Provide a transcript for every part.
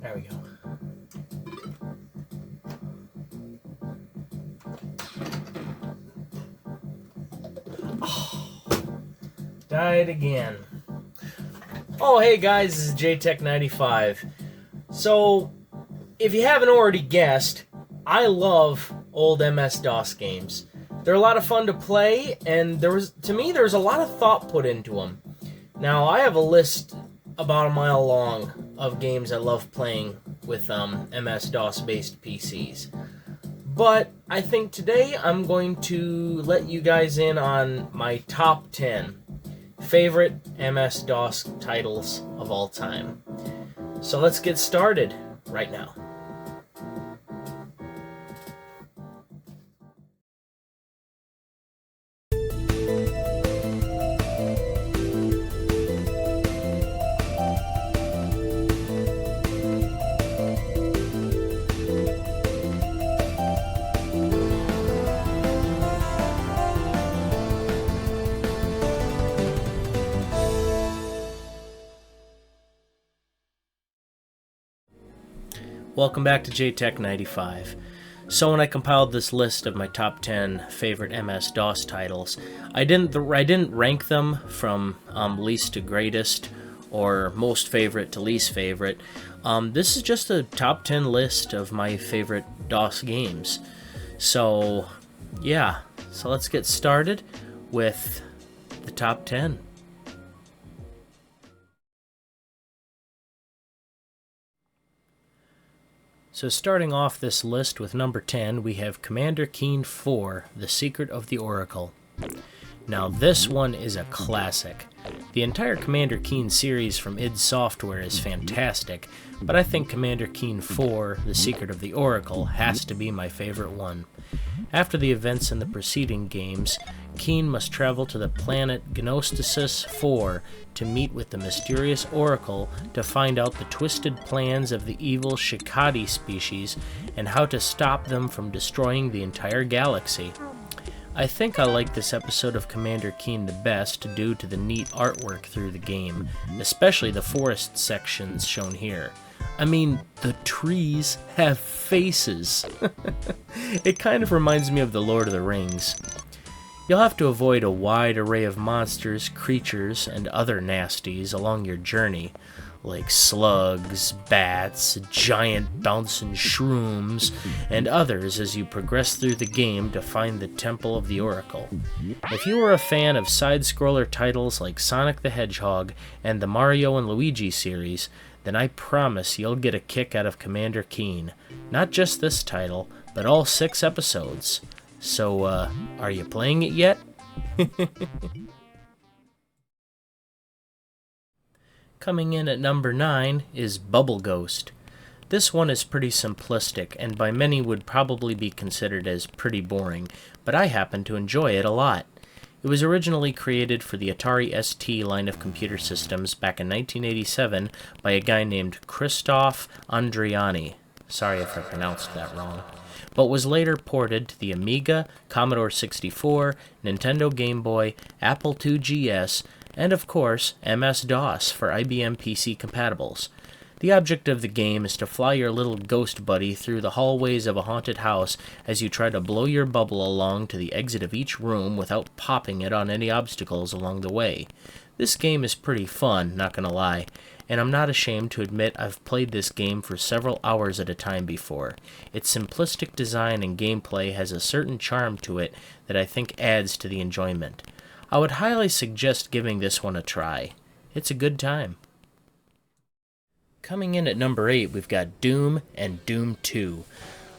There we go. Oh, died again. Oh, hey guys, this is JTech95. So, if you haven't already guessed, I love old MS-DOS games. They're a lot of fun to play, and to me, there was a lot of thought put into them. Now, I have a list about a mile long of games I love playing with MS-DOS-based PCs. But I think today I'm going to let you guys in on my top 10 favorite MS-DOS titles of all time. So let's get started right now. Welcome back to JTech95. So when I compiled this list of my top 10 favorite MS-DOS titles, I didn't rank them from least to greatest or most favorite to least favorite. This is just a top 10 list of my favorite DOS games. So yeah, so let's get started with the top 10. So starting off this list with number 10, we have Commander Keen 4, The Secret of the Oracle. Now this one is a classic. The entire Commander Keen series from id Software is fantastic, but I think Commander Keen 4, The Secret of the Oracle has to be my favorite one. After the events in the preceding games, Keen must travel to the planet Gnosticis 4 to meet with the mysterious Oracle to find out the twisted plans of the evil Shikadi species and how to stop them from destroying the entire galaxy. I think I like this episode of Commander Keen the best due to the neat artwork through the game, especially the forest sections shown here. I mean, the trees have faces. It kind of reminds me of The Lord of the Rings. You'll have to avoid a wide array of monsters, creatures, and other nasties along your journey, like slugs, bats, giant bouncing shrooms, and others as you progress through the game to find the Temple of the Oracle. If you are a fan of side-scroller titles like Sonic the Hedgehog and the Mario and Luigi series, then I promise you'll get a kick out of Commander Keen. Not just this title, but all 6 episodes. So, are you playing it yet? Coming in at number 9 is Bubble Ghost. This one is pretty simplistic, and by many would probably be considered as pretty boring, but I happen to enjoy it a lot. It was originally created for the Atari ST line of computer systems back in 1987 by a guy named Christoph Andriani. Sorry if I pronounced that wrong. But was later ported to the Amiga, Commodore 64, Nintendo Game Boy, Apple II GS, and of course, MS-DOS for IBM PC compatibles. The object of the game is to fly your little ghost buddy through the hallways of a haunted house as you try to blow your bubble along to the exit of each room without popping it on any obstacles along the way. This game is pretty fun, not gonna lie, and I'm not ashamed to admit I've played this game for several hours at a time before. Its simplistic design and gameplay has a certain charm to it that I think adds to the enjoyment. I would highly suggest giving this one a try. It's a good time. Coming in at number 8, we've got Doom and Doom 2.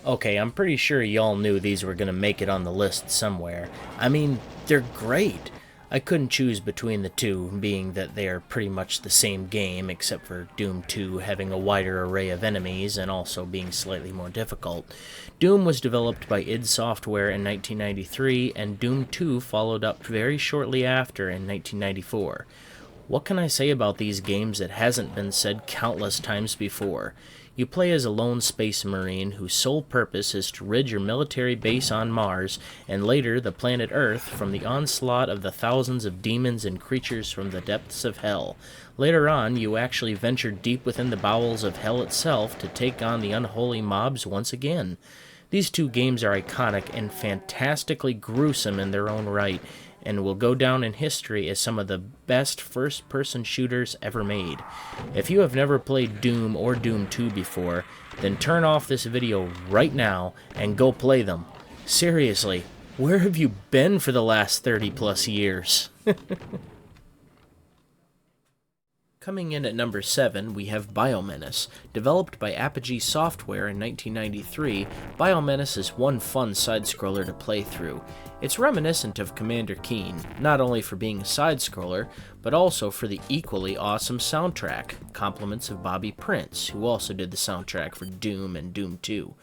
Okay, I'm pretty sure y'all knew these were going to make it on the list somewhere. I mean, they're great. I couldn't choose between the two, being that they are pretty much the same game, except for Doom 2 having a wider array of enemies and also being slightly more difficult. Doom was developed by id Software in 1993, and Doom 2 followed up very shortly after in 1994. What can I say about these games that hasn't been said countless times before? You play as a lone space marine whose sole purpose is to rid your military base on Mars, and later the planet Earth, from the onslaught of the thousands of demons and creatures from the depths of hell. Later on, you actually venture deep within the bowels of hell itself to take on the unholy mobs once again. These two games are iconic and fantastically gruesome in their own right, and will go down in history as some of the best first-person shooters ever made. If you have never played Doom or Doom 2 before, then turn off this video right now and go play them. Seriously, where have you been for the last 30 plus years? Coming in at number 7, we have BioMenace. Developed by Apogee Software in 1993, BioMenace is one fun side-scroller to play through. It's reminiscent of Commander Keen, not only for being a side-scroller, but also for the equally awesome soundtrack, compliments of Bobby Prince, who also did the soundtrack for Doom and Doom 2.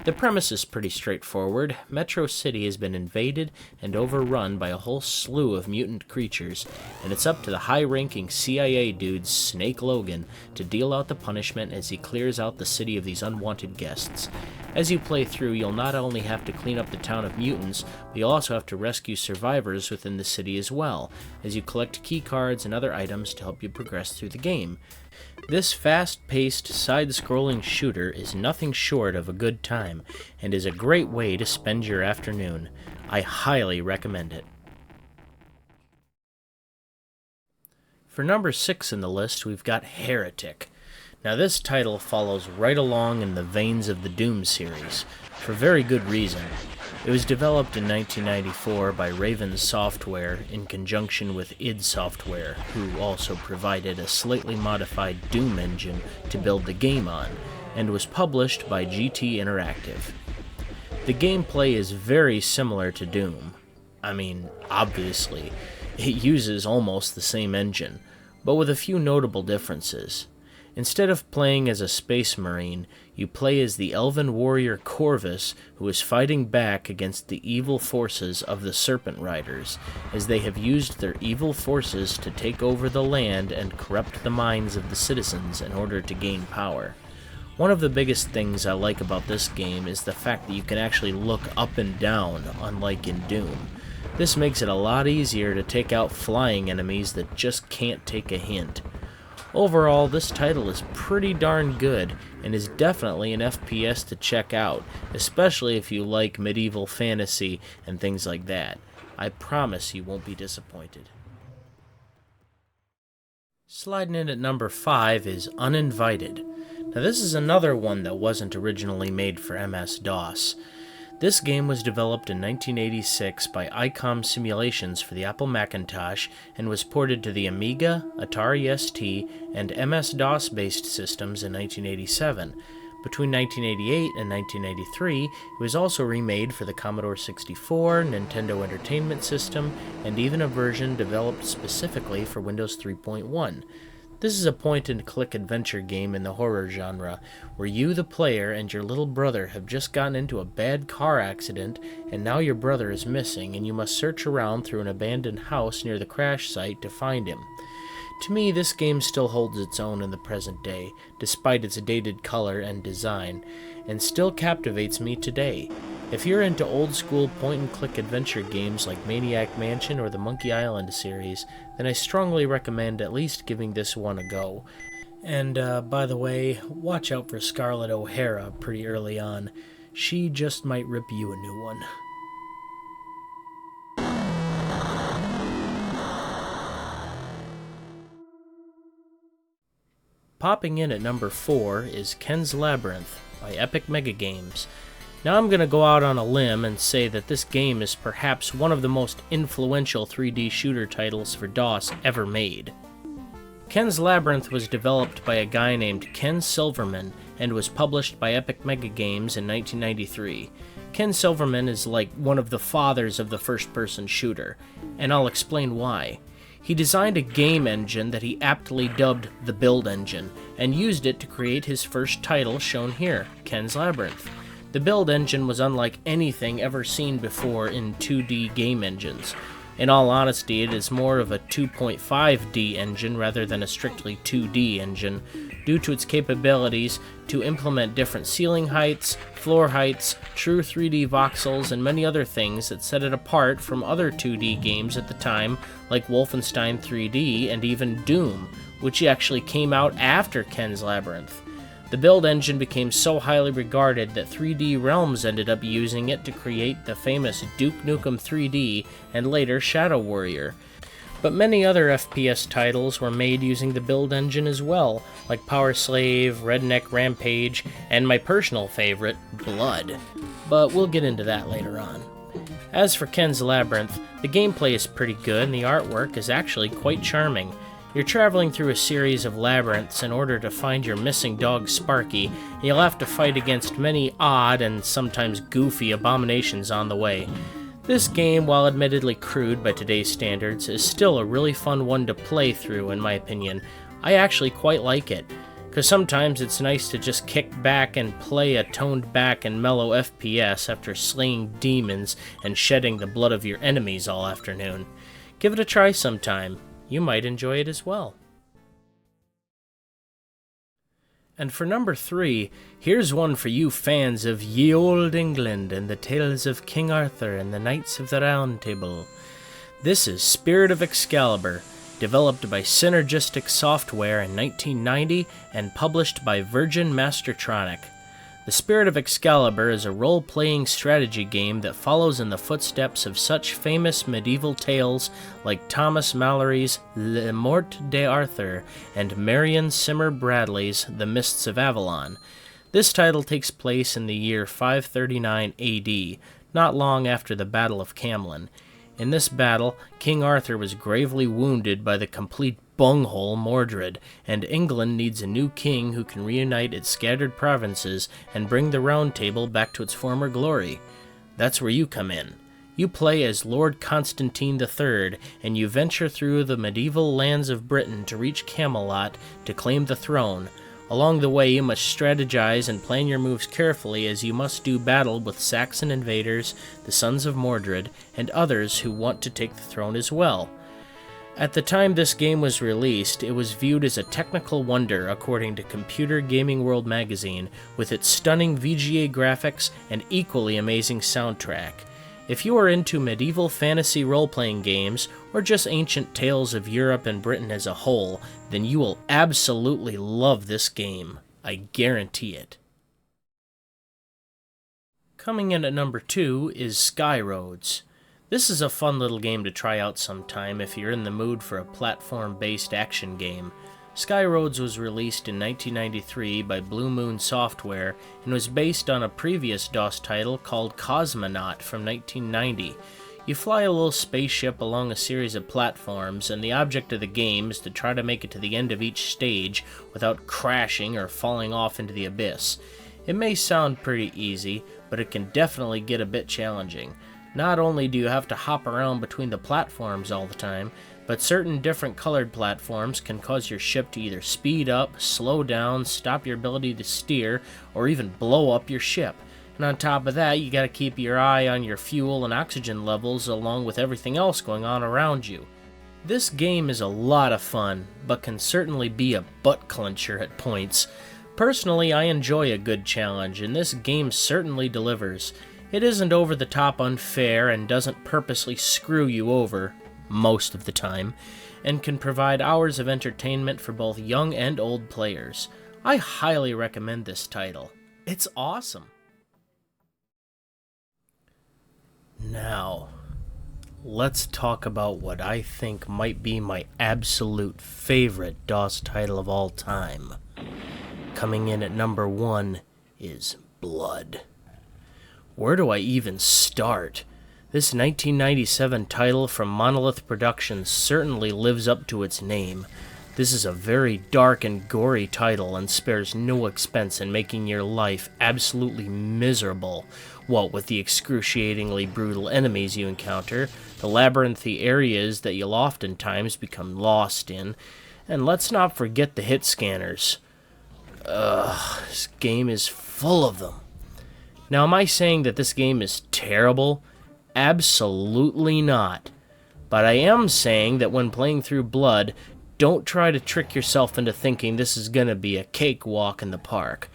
The premise is pretty straightforward. Metro City has been invaded and overrun by a whole slew of mutant creatures, and it's up to the high-ranking CIA dude Snake Logan to deal out the punishment as he clears out the city of these unwanted guests. As you play through, you'll not only have to clean up the town of mutants, but you'll also have to rescue survivors within the city as well, as you collect key cards and other items to help you progress through the game. This fast-paced, side-scrolling shooter is nothing short of a good time, and is a great way to spend your afternoon. I highly recommend it. For number 6 in the list, we've got Heretic. Now this title follows right along in the veins of the Doom series, for very good reason. It was developed in 1994 by Raven Software in conjunction with id Software, who also provided a slightly modified Doom engine to build the game on, and was published by GT Interactive. The gameplay is very similar to Doom. I mean, obviously, it uses almost the same engine, but with a few notable differences. Instead of playing as a space marine, you play as the elven warrior Corvus, who is fighting back against the evil forces of the Serpent Riders, as they have used their evil forces to take over the land and corrupt the minds of the citizens in order to gain power. One of the biggest things I like about this game is the fact that you can actually look up and down, unlike in Doom. This makes it a lot easier to take out flying enemies that just can't take a hint. Overall, this title is pretty darn good, and is definitely an FPS to check out, especially if you like medieval fantasy and things like that. I promise you won't be disappointed. Sliding in at number 5 is Uninvited. Now this is another one that wasn't originally made for MS-DOS. This game was developed in 1986 by ICOM Simulations for the Apple Macintosh and was ported to the Amiga, Atari ST, and MS-DOS-based systems in 1987. Between 1988 and 1993, it was also remade for the Commodore 64, Nintendo Entertainment System, and even a version developed specifically for Windows 3.1. This is a point-and-click adventure game in the horror genre, where you, the player, and your little brother have just gotten into a bad car accident, and now your brother is missing, and you must search around through an abandoned house near the crash site to find him. To me, this game still holds its own in the present day, despite its dated color and design, and still captivates me today. If you're into old-school point-and-click adventure games like Maniac Mansion or the Monkey Island series, then I strongly recommend at least giving this one a go. And, by the way, watch out for Scarlett O'Hara pretty early on. She just might rip you a new one. Popping in at number 4 is Ken's Labyrinth by Epic Mega Games. Now I'm going to go out on a limb and say that this game is perhaps one of the most influential 3D shooter titles for DOS ever made. Ken's Labyrinth was developed by a guy named Ken Silverman and was published by Epic Mega Games in 1993. Ken Silverman is like one of the fathers of the first-person shooter, and I'll explain why. He designed a game engine that he aptly dubbed the Build Engine, and used it to create his first title shown here, Ken's Labyrinth. The Build Engine was unlike anything ever seen before in 2D game engines. In all honesty, it is more of a 2.5D engine rather than a strictly 2D engine, due to its capabilities to implement different ceiling heights, floor heights, true 3D voxels, and many other things that set it apart from other 2D games at the time, like Wolfenstein 3D and even Doom, which actually came out after Ken's Labyrinth. The build engine became so highly regarded that 3D Realms ended up using it to create the famous Duke Nukem 3D and later Shadow Warrior. But many other FPS titles were made using the build engine as well, like Power Slave, Redneck Rampage, and my personal favorite, Blood. But we'll get into that later on. As for Ken's Labyrinth, the gameplay is pretty good and the artwork is actually quite charming. You're traveling through a series of labyrinths in order to find your missing dog Sparky, and you'll have to fight against many odd and sometimes goofy abominations on the way. This game, while admittedly crude by today's standards, is still a really fun one to play through in my opinion. I actually quite like it, because sometimes it's nice to just kick back and play a toned back and mellow FPS after slaying demons and shedding the blood of your enemies all afternoon. Give it a try sometime. You might enjoy it as well. And for number 3, here's one for you fans of ye olde England and the tales of King Arthur and the Knights of the Round Table. This is Spirit of Excalibur, developed by Synergistic Software in 1990 and published by Virgin Mastertronic. The Spirit of Excalibur is a role-playing strategy game that follows in the footsteps of such famous medieval tales like Thomas Malory's Le Morte d'Arthur and Marion Zimmer Bradley's The Mists of Avalon. This title takes place in the year 539 AD, not long after the Battle of Camlan. In this battle, King Arthur was gravely wounded by the complete bunghole Mordred, and England needs a new king who can reunite its scattered provinces and bring the Round Table back to its former glory. That's where you come in. You play as Lord Constantine III, and you venture through the medieval lands of Britain to reach Camelot to claim the throne. Along the way, you must strategize and plan your moves carefully, as you must do battle with Saxon invaders, the Sons of Mordred, and others who want to take the throne as well. At the time this game was released, it was viewed as a technical wonder according to Computer Gaming World magazine, with its stunning VGA graphics and equally amazing soundtrack. If you are into medieval fantasy role-playing games, or just ancient tales of Europe and Britain as a whole, then you will absolutely love this game. I guarantee it. Coming in at number 2 is Skyroads. This is a fun little game to try out sometime if you're in the mood for a platform-based action game. Skyroads was released in 1993 by Blue Moon Software and was based on a previous DOS title called Cosmonaut from 1990. You fly a little spaceship along a series of platforms, and the object of the game is to try to make it to the end of each stage without crashing or falling off into the abyss. It may sound pretty easy, but it can definitely get a bit challenging. Not only do you have to hop around between the platforms all the time, but certain different colored platforms can cause your ship to either speed up, slow down, stop your ability to steer, or even blow up your ship. And on top of that, you gotta keep your eye on your fuel and oxygen levels along with everything else going on around you. This game is a lot of fun, but can certainly be a butt clencher at points. Personally, I enjoy a good challenge, and this game certainly delivers. It isn't over-the-top unfair and doesn't purposely screw you over, most of the time, and can provide hours of entertainment for both young and old players. I highly recommend this title. It's awesome. Now, let's talk about what I think might be my absolute favorite DOS title of all time. Coming in at number 1 is Blood. Where do I even start? This 1997 title from Monolith Productions certainly lives up to its name. This is a very dark and gory title and spares no expense in making your life absolutely miserable, what with the excruciatingly brutal enemies you encounter, the labyrinthy areas that you'll oftentimes become lost in, and let's not forget the hit scanners. This game is full of them. Now, am I saying that this game is terrible? Absolutely not. But I am saying that when playing through Blood, don't try to trick yourself into thinking this is going to be a cakewalk in the park.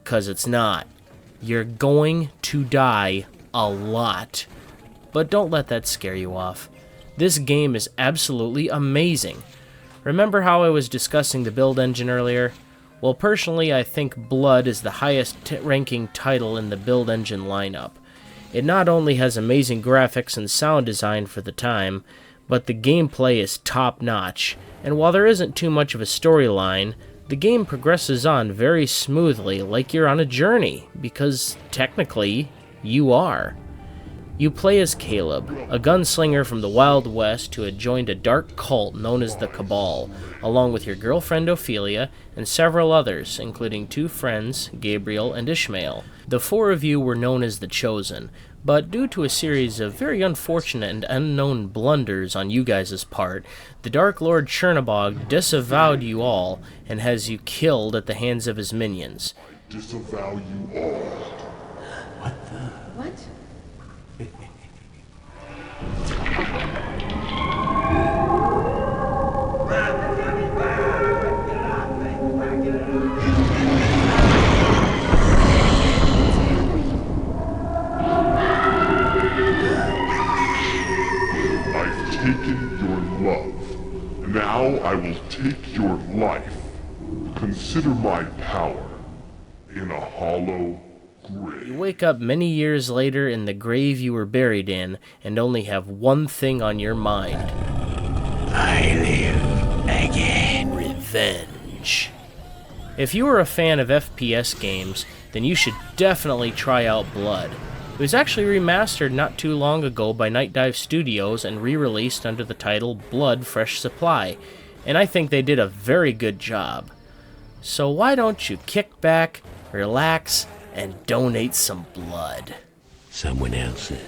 'Cause it's not. You're going to die a lot. But don't let that scare you off. This game is absolutely amazing. Remember how I was discussing the build engine earlier? Well, personally, I think Blood is the highest ranking title in the build engine lineup. It not only has amazing graphics and sound design for the time, but the gameplay is top-notch, and while there isn't too much of a storyline, the game progresses on very smoothly like you're on a journey, because technically, you are. You play as Caleb, a gunslinger from the Wild West who had joined a dark cult known as the Cabal, along with your girlfriend Ophelia and several others, including 2 friends, Gabriel and Ishmael. The 4 of you were known as the Chosen, but due to a series of very unfortunate and unknown blunders on you guys' part, the Dark Lord Chernabog disavowed you all and has you killed at the hands of his minions. Disavow you all. What the? What? I've taken your love. Now I will take your life. Consider my power in a hollow grave. You wake up many years later in the grave you were buried in and only have one thing on your mind. I live again. Revenge. If you are a fan of FPS games, then you should definitely try out Blood. It was actually remastered not too long ago by Night Dive Studios and re-released under the title Blood Fresh Supply, and I think they did a very good job. So why don't you kick back, relax, and donate some blood? Someone else's.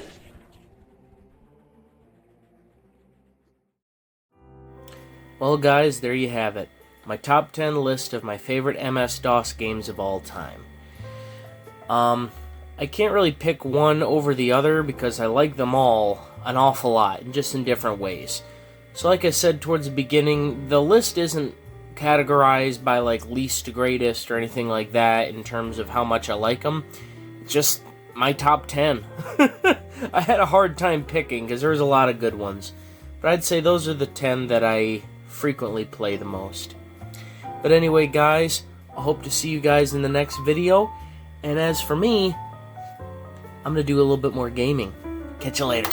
Well guys, there you have it. My top 10 list of my favorite MS-DOS games of all time. I can't really pick one over the other because I like them all an awful lot, just in different ways. So like I said towards the beginning, the list isn't categorized by like least to greatest or anything like that in terms of how much I like them. It's just my top 10. I had a hard time picking because there's a lot of good ones. But I'd say those are the 10 that I frequently play the most. But anyway guys, I hope to see you guys in the next video. And as for me, I'm going to do a little bit more gaming. Catch you later.